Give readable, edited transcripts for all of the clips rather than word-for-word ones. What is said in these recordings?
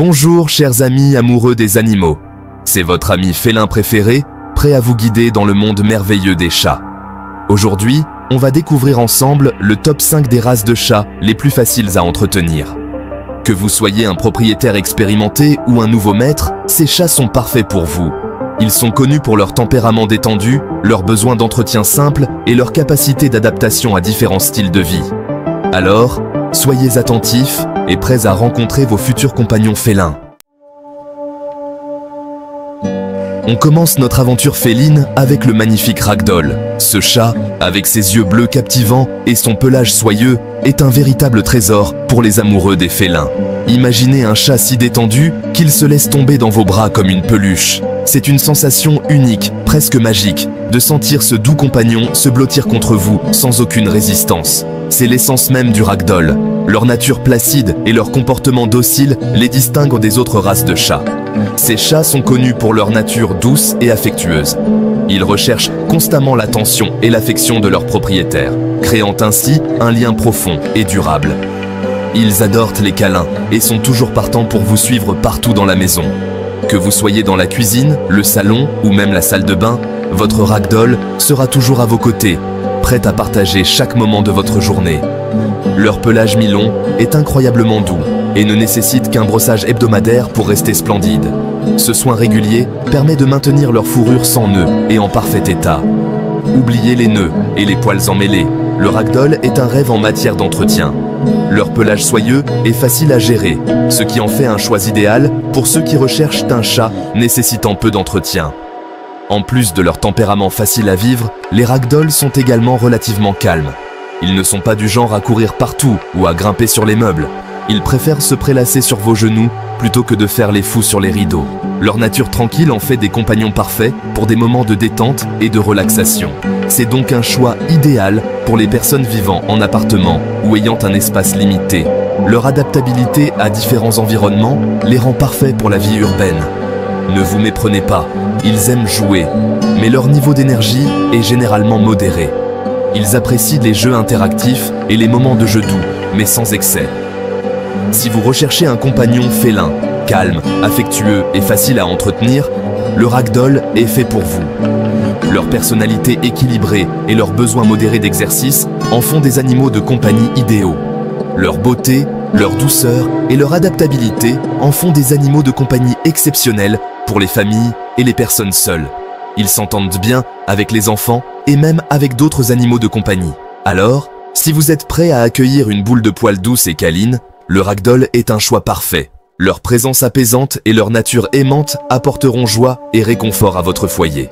Bonjour chers amis amoureux des animaux, c'est votre ami félin préféré, prêt à vous guider dans le monde merveilleux des chats. Aujourd'hui, on va découvrir ensemble le top 5 des races de chats les plus faciles à entretenir. Que vous soyez un propriétaire expérimenté ou un nouveau maître, ces chats sont parfaits pour vous. Ils sont connus pour leur tempérament détendu, leurs besoins d'entretien simple et leur capacité d'adaptation à différents styles de vie. Alors, soyez attentifs et prêts à rencontrer vos futurs compagnons félins. On commence notre aventure féline avec le magnifique Ragdoll. Ce chat, avec ses yeux bleus captivants et son pelage soyeux, est un véritable trésor pour les amoureux des félins. Imaginez un chat si détendu qu'il se laisse tomber dans vos bras comme une peluche. C'est une sensation unique, presque magique, de sentir ce doux compagnon se blottir contre vous sans aucune résistance. C'est l'essence même du Ragdoll. Leur nature placide et leur comportement docile les distinguent des autres races de chats. Ces chats sont connus pour leur nature douce et affectueuse. Ils recherchent constamment l'attention et l'affection de leur propriétaire, créant ainsi un lien profond et durable. Ils adorent les câlins et sont toujours partants pour vous suivre partout dans la maison. Que vous soyez dans la cuisine, le salon ou même la salle de bain, votre Ragdoll sera toujours à vos côtés, prêt à partager chaque moment de votre journée. Leur pelage mi-long est incroyablement doux et ne nécessite qu'un brossage hebdomadaire pour rester splendide. Ce soin régulier permet de maintenir leur fourrure sans nœuds et en parfait état. Oubliez les nœuds et les poils emmêlés, le Ragdoll est un rêve en matière d'entretien. Leur pelage soyeux est facile à gérer, ce qui en fait un choix idéal pour ceux qui recherchent un chat nécessitant peu d'entretien. En plus de leur tempérament facile à vivre, les Ragdolls sont également relativement calmes. Ils ne sont pas du genre à courir partout ou à grimper sur les meubles. Ils préfèrent se prélasser sur vos genoux plutôt que de faire les fous sur les rideaux. Leur nature tranquille en fait des compagnons parfaits pour des moments de détente et de relaxation. C'est donc un choix idéal pour les personnes vivant en appartement ou ayant un espace limité. Leur adaptabilité à différents environnements les rend parfaits pour la vie urbaine. Ne vous méprenez pas, ils aiment jouer, mais leur niveau d'énergie est généralement modéré. Ils apprécient les jeux interactifs et les moments de jeu doux, mais sans excès. Si vous recherchez un compagnon félin, calme, affectueux et facile à entretenir, le Ragdoll est fait pour vous. Leur personnalité équilibrée et leurs besoins modérés d'exercice en font des animaux de compagnie idéaux. Leur beauté, leur douceur et leur adaptabilité en font des animaux de compagnie exceptionnels pour les familles et les personnes seules. Ils s'entendent bien avec les enfants et même avec d'autres animaux de compagnie. Alors, si vous êtes prêt à accueillir une boule de poils douce et câline, le Ragdoll est un choix parfait. Leur présence apaisante et leur nature aimante apporteront joie et réconfort à votre foyer.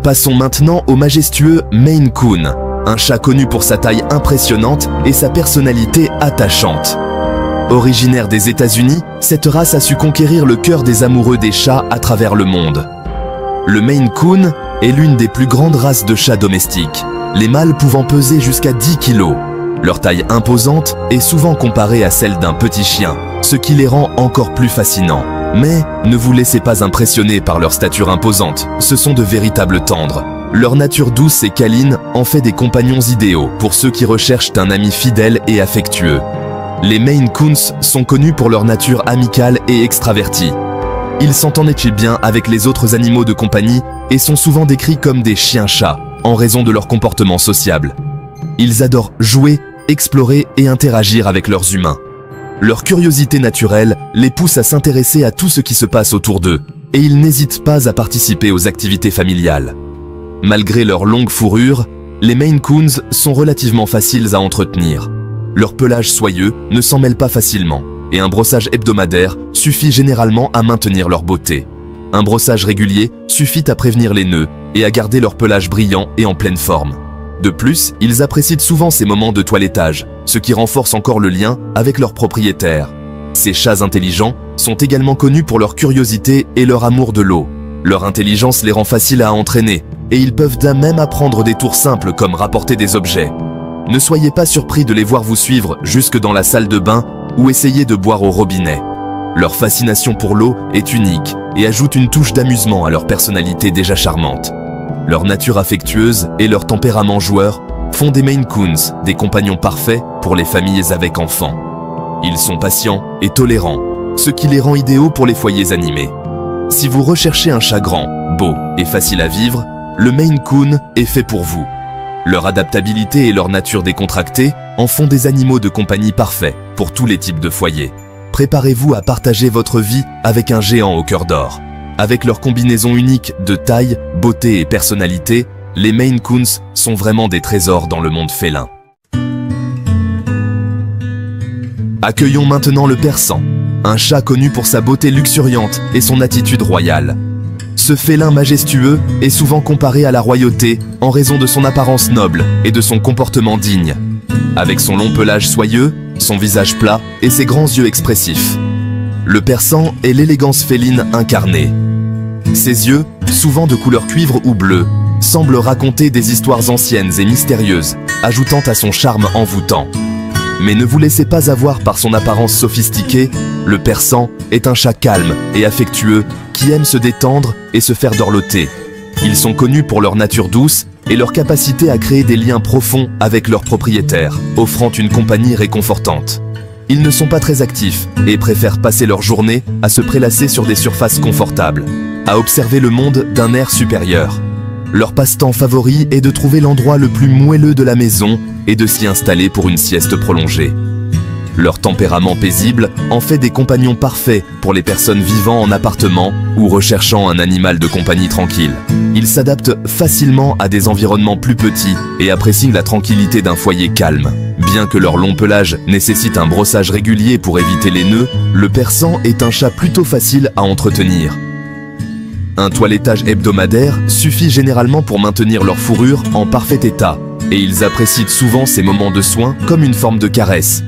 Passons maintenant au majestueux Maine Coon, un chat connu pour sa taille impressionnante et sa personnalité attachante. Originaire des États-Unis, cette race a su conquérir le cœur des amoureux des chats à travers le monde. Le Maine Coon est l'une des plus grandes races de chats domestiques, les mâles pouvant peser jusqu'à 10 kg. Leur taille imposante est souvent comparée à celle d'un petit chien, ce qui les rend encore plus fascinants. Mais ne vous laissez pas impressionner par leur stature imposante, ce sont de véritables tendres. Leur nature douce et câline en fait des compagnons idéaux pour ceux qui recherchent un ami fidèle et affectueux. Les Maine Coons sont connus pour leur nature amicale et extravertie. Ils s'entendent bien avec les autres animaux de compagnie et sont souvent décrits comme des chiens-chats en raison de leur comportement sociable. Ils adorent jouer, explorer et interagir avec leurs humains. Leur curiosité naturelle les pousse à s'intéresser à tout ce qui se passe autour d'eux et ils n'hésitent pas à participer aux activités familiales. Malgré leur longue fourrure, les Maine Coons sont relativement faciles à entretenir. Leur pelage soyeux ne s'en mêle pas facilement et un brossage hebdomadaire suffit généralement à maintenir leur beauté. Un brossage régulier suffit à prévenir les nœuds et à garder leur pelage brillant et en pleine forme. De plus, ils apprécient souvent ces moments de toilettage, ce qui renforce encore le lien avec leur propriétaire. Ces chats intelligents sont également connus pour leur curiosité et leur amour de l'eau. Leur intelligence les rend faciles à entraîner et ils peuvent même apprendre des tours simples comme rapporter des objets. Ne soyez pas surpris de les voir vous suivre jusque dans la salle de bain ou essayer de boire au robinet. Leur fascination pour l'eau est unique et ajoute une touche d'amusement à leur personnalité déjà charmante. Leur nature affectueuse et leur tempérament joueur font des Maine Coons des compagnons parfaits pour les familles avec enfants. Ils sont patients et tolérants, ce qui les rend idéaux pour les foyers animés. Si vous recherchez un chat grand, beau et facile à vivre, le Maine Coon est fait pour vous. Leur adaptabilité et leur nature décontractée en font des animaux de compagnie parfaits pour tous les types de foyers. Préparez-vous à partager votre vie avec un géant au cœur d'or. Avec leur combinaison unique de taille, beauté et personnalité, les Maine Coons sont vraiment des trésors dans le monde félin. Accueillons maintenant le Persan, un chat connu pour sa beauté luxuriante et son attitude royale. Ce félin majestueux est souvent comparé à la royauté en raison de son apparence noble et de son comportement digne. Avec son long pelage soyeux, son visage plat et ses grands yeux expressifs. Le Persan est l'élégance féline incarnée. Ses yeux, souvent de couleur cuivre ou bleu, semblent raconter des histoires anciennes et mystérieuses, ajoutant à son charme envoûtant. Mais ne vous laissez pas avoir par son apparence sophistiquée, le Persan est un chat calme et affectueux qui aime se détendre et se faire dorloter. Ils sont connus pour leur nature douce et leur capacité à créer des liens profonds avec leurs propriétaires, offrant une compagnie réconfortante. Ils ne sont pas très actifs et préfèrent passer leur journée à se prélasser sur des surfaces confortables, à observer le monde d'un air supérieur. Leur passe-temps favori est de trouver l'endroit le plus moelleux de la maison et de s'y installer pour une sieste prolongée. Leur tempérament paisible en fait des compagnons parfaits pour les personnes vivant en appartement ou recherchant un animal de compagnie tranquille. Ils s'adaptent facilement à des environnements plus petits et apprécient la tranquillité d'un foyer calme. Bien que leur long pelage nécessite un brossage régulier pour éviter les nœuds, le Persan est un chat plutôt facile à entretenir. Un toilettage hebdomadaire suffit généralement pour maintenir leur fourrure en parfait état, et ils apprécient souvent ces moments de soin comme une forme de caresse.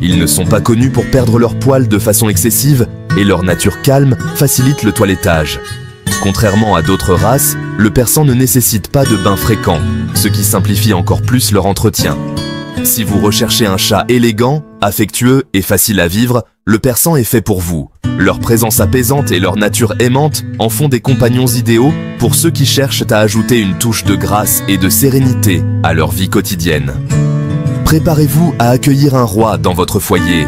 Ils ne sont pas connus pour perdre leur poil de façon excessive, et leur nature calme facilite le toilettage. Contrairement à d'autres races, le Persan ne nécessite pas de bains fréquents, ce qui simplifie encore plus leur entretien. Si vous recherchez un chat élégant, affectueux et facile à vivre, le Persan est fait pour vous. Leur présence apaisante et leur nature aimante en font des compagnons idéaux pour ceux qui cherchent à ajouter une touche de grâce et de sérénité à leur vie quotidienne. Préparez-vous à accueillir un roi dans votre foyer.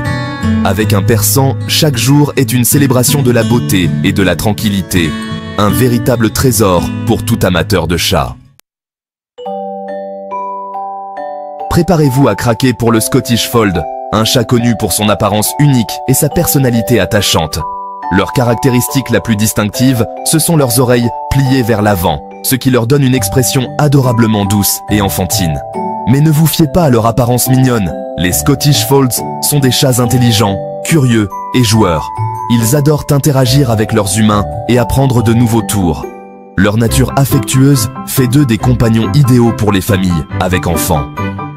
Avec un Persan, chaque jour est une célébration de la beauté et de la tranquillité. Un véritable trésor pour tout amateur de chat. Préparez-vous à craquer pour le Scottish Fold, un chat connu pour son apparence unique et sa personnalité attachante. Leur caractéristique la plus distinctive, ce sont leurs oreilles pliées vers l'avant, ce qui leur donne une expression adorablement douce et enfantine. Mais ne vous fiez pas à leur apparence mignonne. Les Scottish Folds sont des chats intelligents, curieux et joueurs. Ils adorent interagir avec leurs humains et apprendre de nouveaux tours. Leur nature affectueuse fait d'eux des compagnons idéaux pour les familles avec enfants.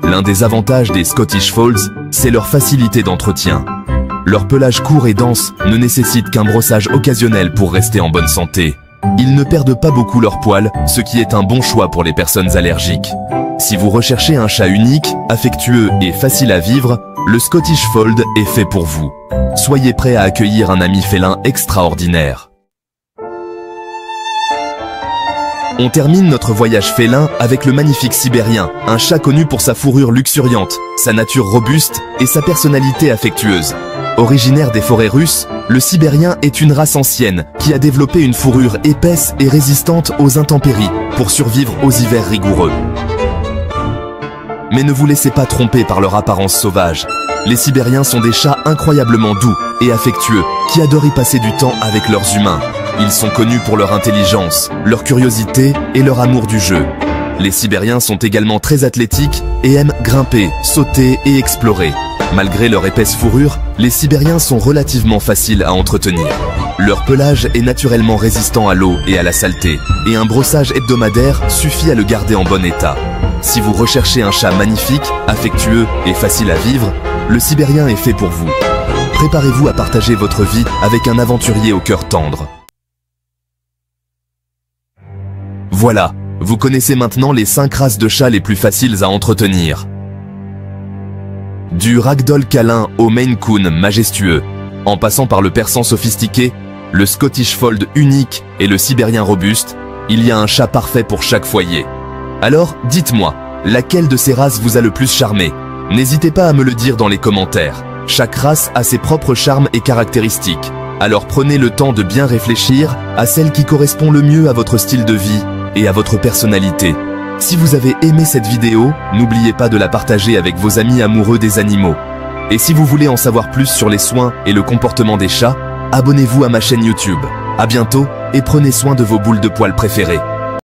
L'un des avantages des Scottish Folds, c'est leur facilité d'entretien. Leur pelage court et dense ne nécessite qu'un brossage occasionnel pour rester en bonne santé. Ils ne perdent pas beaucoup leur poil, ce qui est un bon choix pour les personnes allergiques. Si vous recherchez un chat unique, affectueux et facile à vivre, le Scottish Fold est fait pour vous. Soyez prêts à accueillir un ami félin extraordinaire. On termine notre voyage félin avec le magnifique Sibérien, un chat connu pour sa fourrure luxuriante, sa nature robuste et sa personnalité affectueuse. Originaire des forêts russes, le Sibérien est une race ancienne qui a développé une fourrure épaisse et résistante aux intempéries pour survivre aux hivers rigoureux. Mais ne vous laissez pas tromper par leur apparence sauvage. Les Sibériens sont des chats incroyablement doux et affectueux qui adorent y passer du temps avec leurs humains. Ils sont connus pour leur intelligence, leur curiosité et leur amour du jeu. Les Sibériens sont également très athlétiques et aiment grimper, sauter et explorer. Malgré leur épaisse fourrure, les Sibériens sont relativement faciles à entretenir. Leur pelage est naturellement résistant à l'eau et à la saleté, et un brossage hebdomadaire suffit à le garder en bon état. Si vous recherchez un chat magnifique, affectueux et facile à vivre, le Sibérien est fait pour vous. Préparez-vous à partager votre vie avec un aventurier au cœur tendre. Voilà, vous connaissez maintenant les 5 races de chats les plus faciles à entretenir. Du Ragdoll câlin au Maine Coon majestueux, en passant par le Persan sophistiqué, le Scottish Fold unique et le Sibérien robuste, il y a un chat parfait pour chaque foyer. Alors, dites-moi, laquelle de ces races vous a le plus charmé? N'hésitez pas à me le dire dans les commentaires. Chaque race a ses propres charmes et caractéristiques. Alors prenez le temps de bien réfléchir à celle qui correspond le mieux à votre style de vie et à votre personnalité. Si vous avez aimé cette vidéo, n'oubliez pas de la partager avec vos amis amoureux des animaux. Et si vous voulez en savoir plus sur les soins et le comportement des chats, abonnez-vous à ma chaîne YouTube. À bientôt et prenez soin de vos boules de poils préférées.